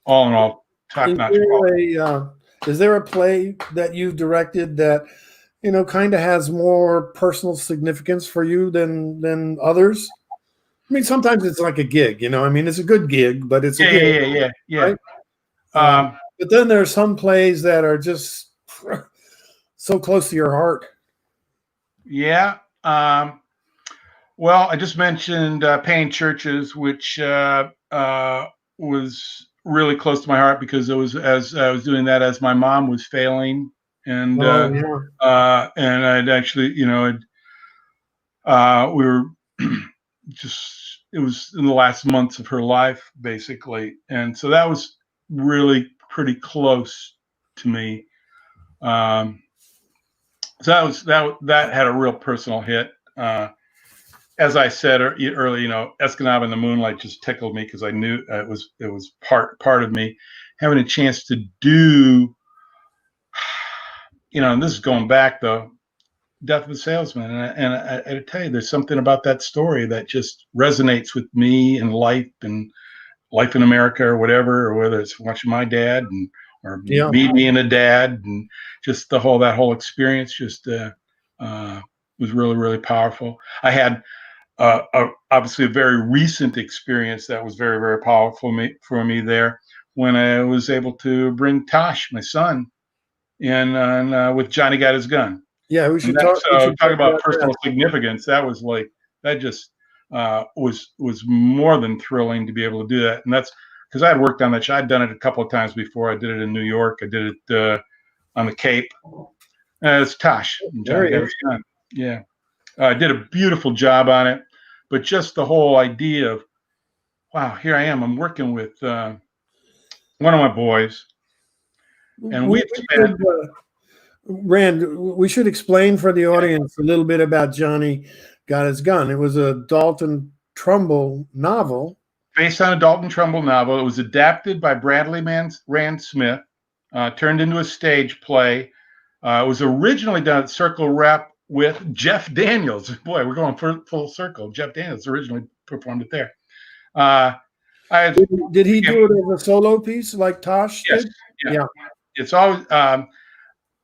all in all, top notch. Is there a play that you've directed that, you know, kind of has more personal significance for you than others? I mean, sometimes it's like a gig, you know. I mean, it's a good gig, but it's a gig. Yeah. Right? But then there's some plays that are just so close to your heart. Yeah. Well, I just mentioned Painting Churches, which was really close to my heart because it was as I was doing that as my mom was failing, and and I'd actually, you know, we were just, it was in the last months of her life basically, and so that was really pretty close to me. So that had a real personal hit. As I said earlier, you know, Escanaba and the Moonlight just tickled me because I knew it was part of me. Having a chance to do, you know, and this is going back though, Death of the Salesman, and I tell you, there's something about that story that just resonates with me and life in America or whatever, or whether it's watching my dad or me being a dad, and just that whole experience just was really, really powerful. I had obviously a very recent experience that was very, very powerful for me there, when I was able to bring Tosh, my son, in with Johnny Got His Gun. Yeah, we should talk. Talk about personal significance. That was like, that just was more than thrilling to be able to do that. And that's because I had worked on that show. I'd done it a couple of times before. I did it in New York. I did it on the Cape. It's Tosh and Johnny Got His Gun. Yeah. I did a beautiful job on it. But just the whole idea of, wow, here I am. I'm working with one of my boys. And Rand, we should explain for the audience a little bit about Johnny Got His Gun. It was a Dalton Trumbull novel. Based on a Dalton Trumbull novel. It was adapted by Bradley Rand Smith, turned into a stage play. It was originally done at Circle Rep with Jeff Daniels. Boy, we're going full circle. Jeff Daniels originally performed it there. Did he do it as a solo piece like Tosh did? Yeah. It's always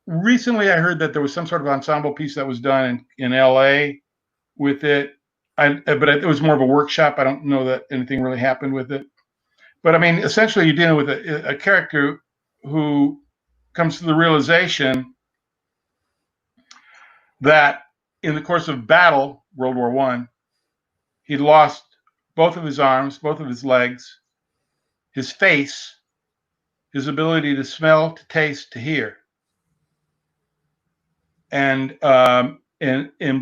recently I heard that there was some sort of ensemble piece that was done in LA with it. But it was more of a workshop. I don't know that anything really happened with it. But I mean, essentially you're dealing with a character who comes to the realization that in the course of battle, World War I, he'd lost both of his arms, both of his legs, his face, his ability to smell, to taste, to hear. And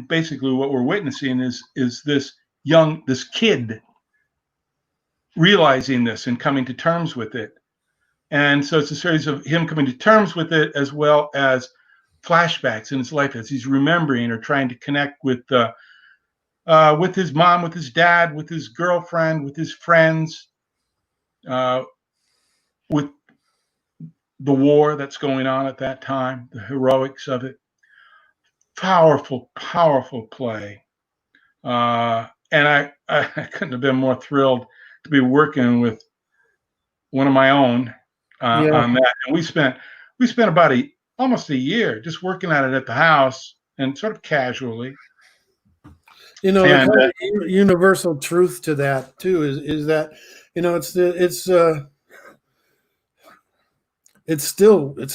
basically what we're witnessing is this kid realizing this and coming to terms with it. And so it's a series of him coming to terms with it, as well as flashbacks in his life as he's remembering or trying to connect with his mom, with his dad, with his girlfriend, with his friends, with the war that's going on at that time, the heroics of it. Powerful, powerful play. And I couldn't have been more thrilled to be working with one of my own on that. And we spent about almost a year just working at it at the house and sort of casually. You know, and, the kind of universal truth to that too is that, you know, it's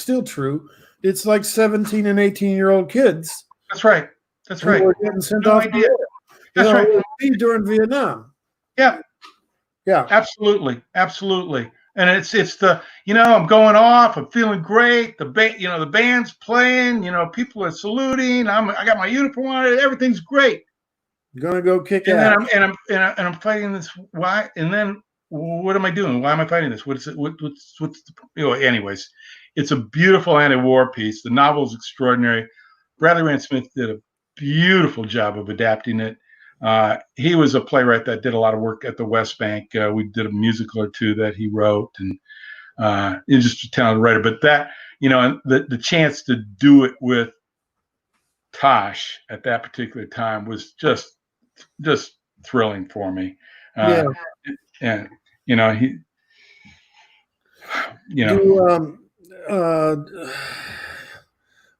still true. It's like 17 and 18-year-old kids. That's right. That's right. Who are getting sent off. That's right. During Vietnam. Yeah. Yeah. Absolutely. Absolutely. And it's the, you know, I'm going off. I'm feeling great. The band's playing. You know, people are saluting. I got my uniform on. Everything's great. I'm gonna go kick ass. And I'm fighting this. Why? And then what am I doing? Why am I fighting this? What's the, anyways, it's a beautiful anti-war piece. The novel is extraordinary. Bradley Rand Smith did a beautiful job of adapting it. He was a playwright that did a lot of work at the West Bank. We did a musical or two that he wrote, and he's just a talented writer. But that, you know, the chance to do it with Tosh at that particular time was just thrilling for me. And you know,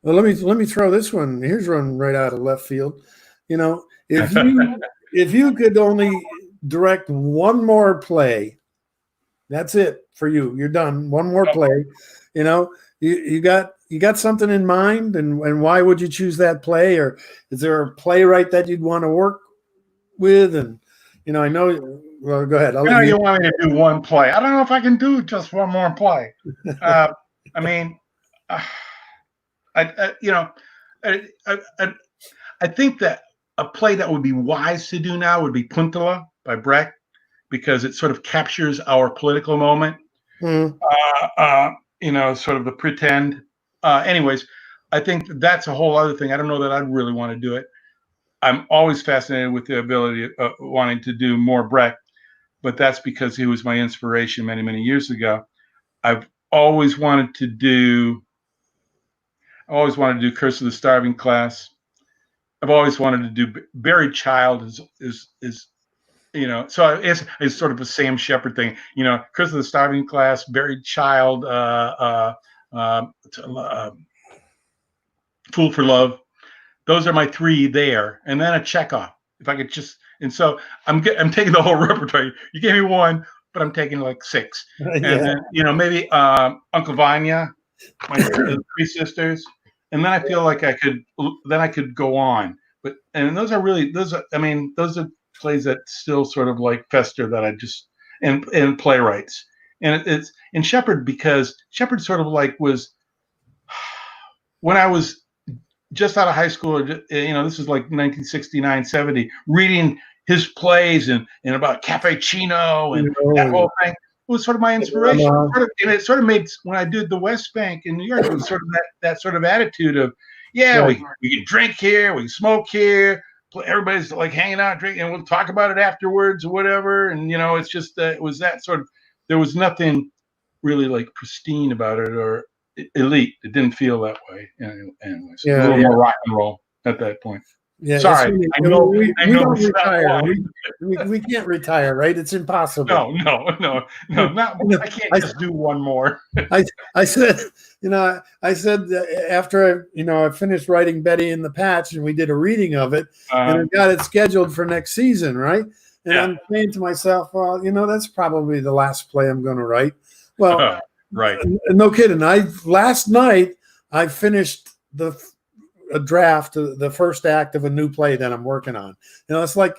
well, let me throw this one. Here's one right out of left field. You know, if you could only direct one more play, that's it for you. You're done. One more play. You know, you got something in mind, and why would you choose that play? Or is there a playwright that you'd want to work with? And you know, I know. Well, go ahead. You want me to do one play? I don't know if I can do just one more play. I mean, I think that a play that would be wise to do now would be Puntala by Brecht, because it sort of captures our political moment. You know, sort of the pretend. Anyways, I think that's a whole other thing. I don't know that I'd really want to do it. I'm always fascinated with the ability of wanting to do more Brecht, but that's because he was my inspiration many, many years ago. I've always wanted to do Curse of the Starving Class. I've always wanted to do Buried Child is you know, so it's sort of a Sam Shepard thing, you know, Curse of the Starving Class, Buried Child, Fool for Love. Those are my three there, and then a Chekhov. If I could just, and so I'm taking the whole repertoire. You gave me one. but I'm taking like 6. And Yeah. then, maybe Uncle Vanya, my the 3 sisters. And then I feel like I could go on. And those are plays that still sort of like fester that I just, and playwrights. And it's in Shepherd, because Shepherd sort of like was, when I was just out of high school, this is like 1969, 70, reading his plays and about Cappuccino and that whole thing. It was sort of my inspiration. And it sort of made, when I did the West Bank in New York, it was sort of that sort of attitude of, we can drink here, we can smoke here, everybody's like hanging out, drinking, and we'll talk about it afterwards or whatever. And, it's just, it was that sort of, there was nothing really like pristine about it or elite. It didn't feel that way. Anyways, a little more rock and roll at that point. Yeah, sorry. I know we don't retire. We can't retire, right? It's impossible. No. I can't just do one more. I said after I finished writing Betty and the Patch, and we did a reading of it, and I got it scheduled for next season, right? And I'm saying to myself, well, that's probably the last play I'm going to write. Well, right. No kidding. Last night I finished a draft, the first act of a new play that I'm working on. It's like,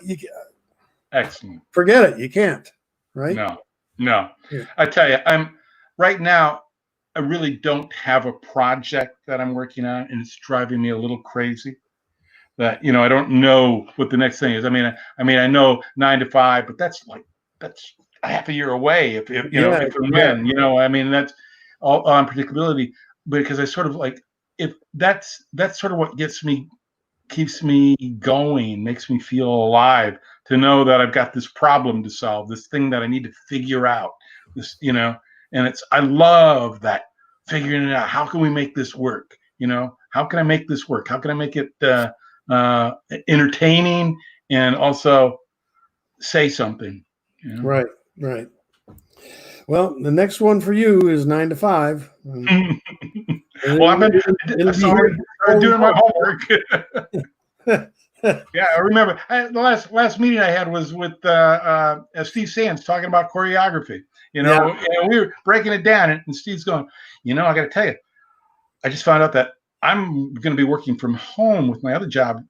excellent. Forget it. You can't, right? No. Yeah. I tell you, right now, I really don't have a project that I'm working on, and it's driving me a little crazy. That, I don't know what the next thing is. I mean, I know 9 to 5, but that's a half a year away. If and when, that's all unpredictability. Because I sort of like, if that's sort of what keeps me going, makes me feel alive, to know that I've got this problem to solve, this thing that I need to figure out, and I love that, figuring it out. How can we make this work? How can I make this work? How can I make it entertaining and also say something? Right. Well, the next one for you is 9 to 5. Well, I've been doing my homework. Yeah, I remember the last meeting I had was with Steve Sands talking about choreography. And we were breaking it down, and Steve's going, I got to tell you, I just found out that I'm going to be working from home with my other job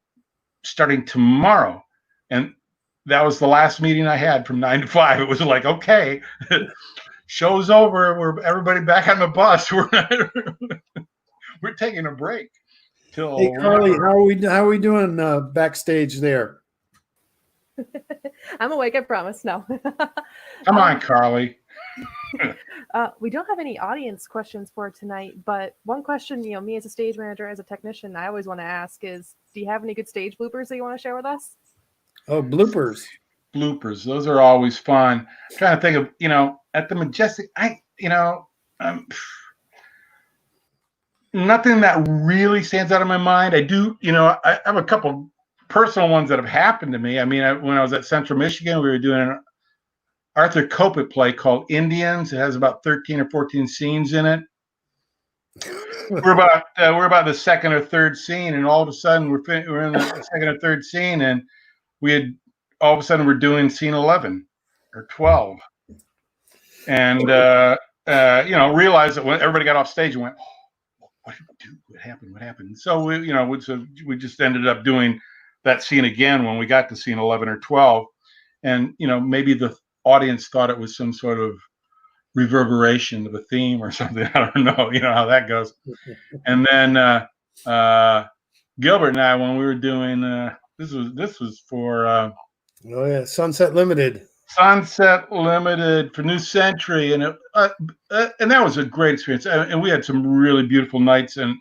starting tomorrow. And that was the last meeting I had from 9 to 5. It was like, okay, show's over. We're everybody back on the bus. We're taking a break. Hey, Carly, how are we doing backstage there? I'm awake, I promise. No. Come on, Carly. We don't have any audience questions for tonight, but one question, me as a stage manager, as a technician, I always want to ask is, do you have any good stage bloopers that you want to share with us? Oh, bloopers. Those are always fun. I'm trying to think of, at the Majestic, nothing that really stands out in my mind. I do, I have a couple personal ones that have happened to me. I mean, when I was at Central Michigan, we were doing an Arthur Kopit play called Indians. It has about 13 or 14 scenes in it. We're about the second or third scene, and all of a sudden we're in the second or third scene, and all of a sudden we're doing scene 11 or 12, and realized that when everybody got off stage and went, oh, what did we do? What happened? So we just ended up doing that scene again when we got to scene 11 or 12, and maybe the audience thought it was some sort of reverberation of a theme or something. I don't know, how that goes. And then Gilbert and I, when we were doing this was for Sunset Limited for New Century, and that was a great experience, and we had some really beautiful nights, and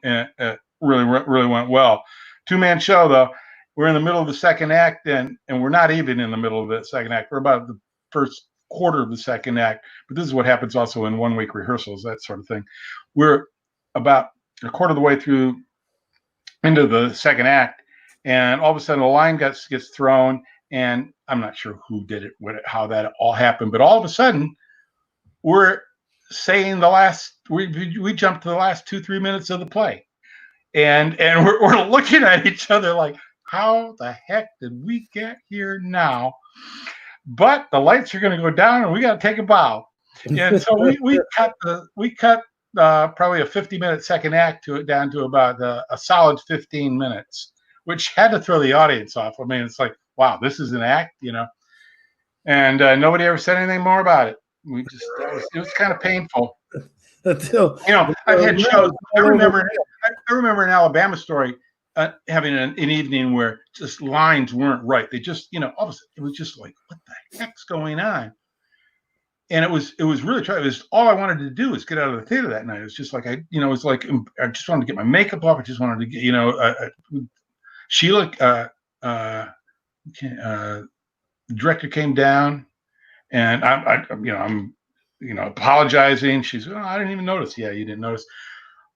really went well. 2-man show though. We're in the middle of the second act, and we're not even in the middle of the second act. We're about the first quarter of the second act, but this is what happens also in 1-week rehearsals, that sort of thing. We're about a quarter of the way through into the second act, and all of a sudden a line gets thrown, and I'm not sure who did it, how that all happened, but all of a sudden we're saying we jumped to the last 2-3 minutes of the play, and we're looking at each other like, how the heck did we get here now? but the lights are going to go down and we got to take a bow. And so we cut probably a 50-minute second act down to about a solid 15 minutes, which had to throw the audience off. I mean, it's like, wow, this is an act, and nobody ever said anything more about it. It was kind of painful. Until I've had shows. I remember an Alabama story having an evening where just lines weren't right. They just, all of a sudden, it was just like, what the heck's going on? And it was really trying. It was all I wanted to do was get out of the theater that night. It was just like I just wanted to get my makeup off. I just wanted to get, Sheila, the director came down, and I'm apologizing. She's, I didn't even notice. Yeah, you didn't notice.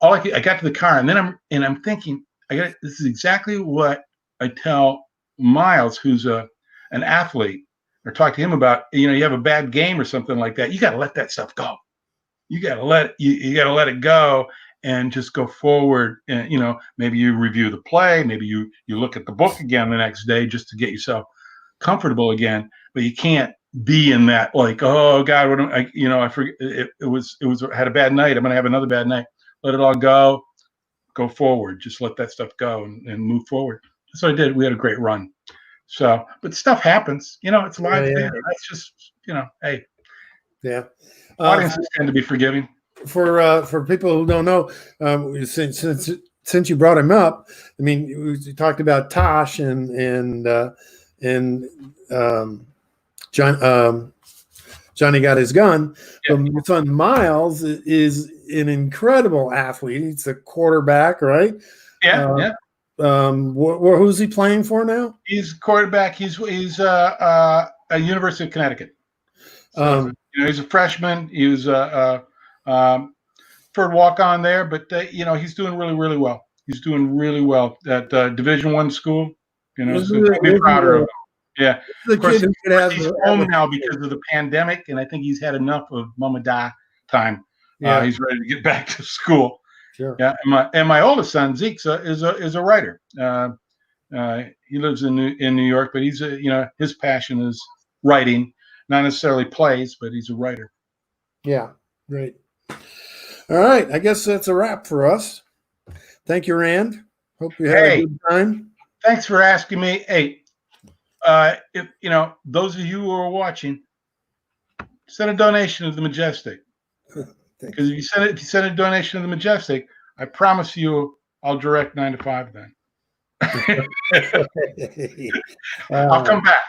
I got to the car, and then I'm thinking, this is exactly what I tell Miles, who's an athlete, or talk to him about. You have a bad game or something like that. You got to let that stuff go. You got to let it go and just go forward. And maybe you review the play. Maybe you look at the book again the next day just to get yourself comfortable again. But you can't be in that like, oh God, what am I forget. I had a bad night. I'm gonna have another bad night. Let it all go forward. Just let that stuff go and move forward. That's what I did. We had a great run. So, but stuff happens. It's live theater. That's just, hey. Yeah. Audiences tend to be forgiving. For people who don't know, since you brought him up, I mean, we talked about Tosh and Johnny Got His Gun. Yeah. But my son Miles is an incredible athlete. He's a quarterback, right? Yeah. Who's he playing for now? He's quarterback. He's a University of Connecticut. So, he's a freshman. He was for walk-on there, but he's doing really, really well. He's doing really well at Division I school. So be proud of him. Yeah. Of course, he's home now because of the pandemic, and I think he's had enough of mom and dad time. Yeah. He's ready to get back to school. Sure. Yeah. And my oldest son Zeke is a writer. He lives in New York, but he's his passion is writing, not necessarily plays, but he's a writer. Yeah. Great. All right. I guess that's a wrap for us. Thank you, Rand. Hope you had a good time. Thanks for asking me. Hey, if those of you who are watching, send a donation to the Majestic. Because if you send a donation to the Majestic, I promise you I'll direct 9 to 5 then. I'll come back.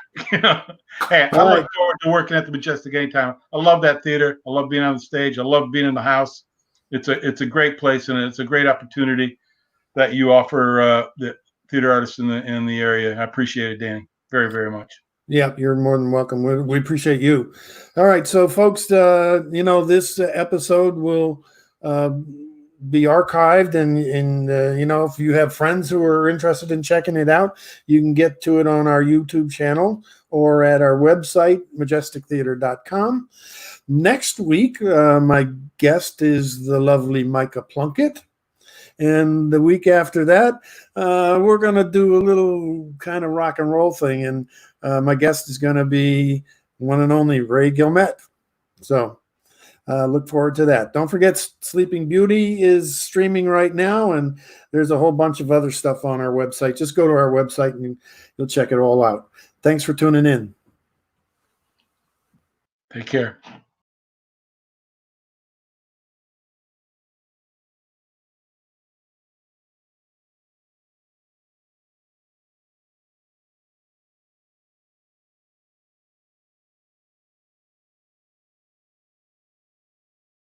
Hey, I look forward to working at the Majestic anytime. I love that theater. I love being on the stage. I love being in the house. It's a great place, and it's a great opportunity that you offer the theater artists in the area. I appreciate it, Danny, very, very much. Yeah, you're more than welcome. We appreciate you. All right, so folks, this episode will be archived, and if you have friends who are interested in checking it out, you can get to it on our YouTube channel or at our website, majestictheater.com. Next week, my guest is the lovely Micah Plunkett. And the week after that, we're going to do a little kind of rock and roll thing. And my guest is going to be one and only Ray Gilmet. So look forward to that. Don't forget, Sleeping Beauty is streaming right now. And there's a whole bunch of other stuff on our website. Just go to our website and you'll check it all out. Thanks for tuning in. Take care.